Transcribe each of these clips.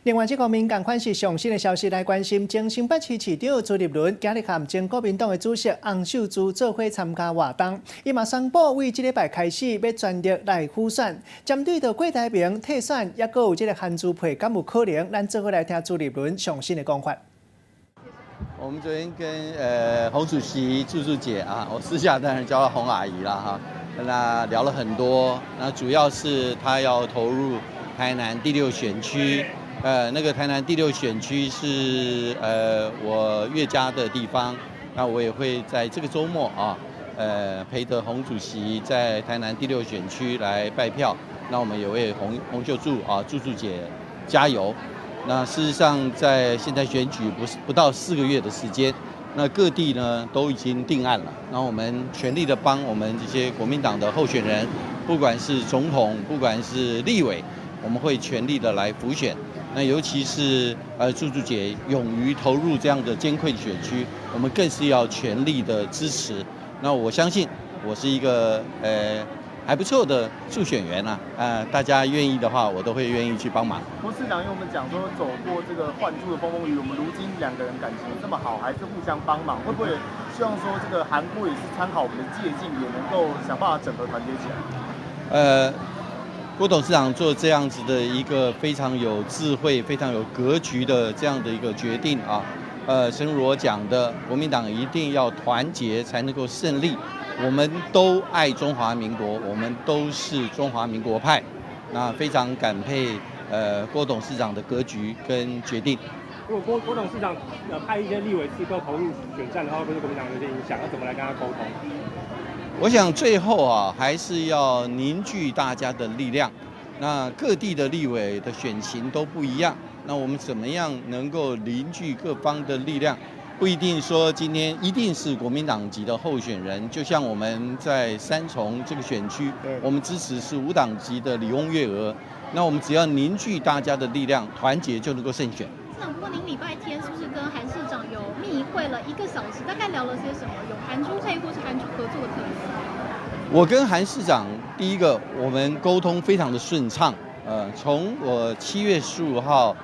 另外，这个民间款是上新的消息来关心，前新北市市长朱立伦今日和前国民党的主席洪秀柱做伙参加活动，伊嘛宣布为这礼拜开始要全力来辅选。针对到郭台铭退选，也阁有这个韩资配，敢有可能？咱做伙来听朱立伦上新的讲法。我们昨天跟洪主席、柱姐啊，我私下当然叫她洪阿姨啦哈，跟她聊了很多。那主要是她要投入台南第6选区。那个台南第6选区是我岳家的地方，那我也会在这个周末啊，陪着洪主席在台南第6选区来拜票。那我们也为洪秀柱啊，柱姐加油。那事实上，在现在选举不到4个月的时间，那各地呢都已经定案了。那我们全力的帮我们这些国民党的候选人，不管是总统，不管是立委，我们会全力的来辅选。那尤其是柱姐勇于投入这样的艰困选区，我们更是要全力的支持。那我相信我是一个还不错的助选员啊，大家愿意的话，我都会愿意去帮忙。郭市长，因为我们讲说走过这个换柱的风风雨，我们如今2个人感情这么好，还是互相帮忙，会不会希望说这个韩国也是参考我们的借鉴，也能够想办法整合团结起来？郭董事长做这样子的一个非常有智慧、非常有格局的这样的一个决定啊，正如我讲的，国民党一定要团结才能够胜利。我们都爱中华民国，我们都是中华民国派，那非常感佩郭董事长的格局跟决定。如果郭董事长派一些立委刺客投入选战的话，会对国民党有些影响？要怎么来跟他沟通？我想最后啊，还是要凝聚大家的力量。那各地的立委的选情都不一样，那我们怎么样能够凝聚各方的力量？不一定说今天一定是国民党籍的候选人，就像我们在三重这个选区，我们支持是无党籍的李翁月娥。那我们只要凝聚大家的力量，团结就能够胜选。不过您礼拜天是不是跟韩市长有密会了1个小时？大概聊了些什么？有韩珠配或是韩珠合作的特色？我跟韩市长，第一个我们沟通非常的顺畅。从我7月15号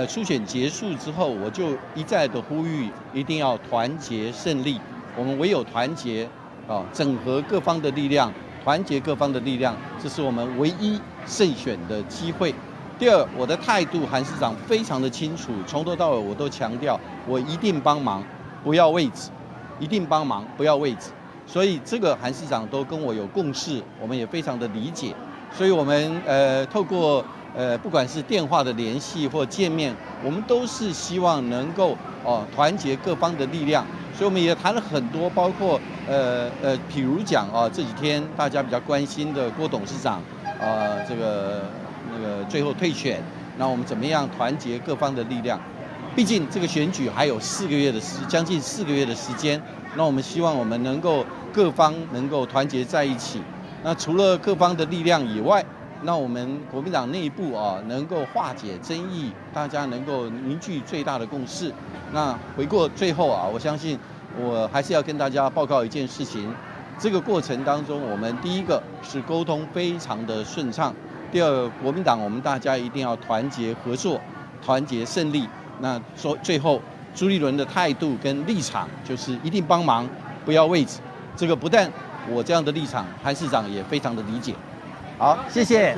初选结束之后，我就一再的呼吁，一定要团结胜利。我们唯有团结整合各方的力量，团结各方的力量，这是我们唯一胜选的机会。第二，我的态度，韩市长非常的清楚，从头到尾我都强调，我一定帮忙，不要位置，一定帮忙，不要位置。所以这个韩市长都跟我有共识，我们也非常的理解。所以我们透过不管是电话的联系或见面，我们都是希望能够团结各方的力量。所以我们也谈了很多，包括譬如讲这几天大家比较关心的郭董事长这个最后退选，那我们怎么样团结各方的力量？毕竟这个选举还有将近4个月的时间，那我们希望我们能够各方能够团结在一起。那除了各方的力量以外，那我们国民党内部能够化解争议，大家能够凝聚最大的共识。那回过最后我相信我还是要跟大家报告一件事情，这个过程当中，我们第一个是沟通非常的顺畅，第二个国民党我们大家一定要团结合作，团结胜利。那最后朱立伦的态度跟立场就是一定帮忙，不要位置。这个不但我这样的立场，韩市长也非常的理解。好，谢谢。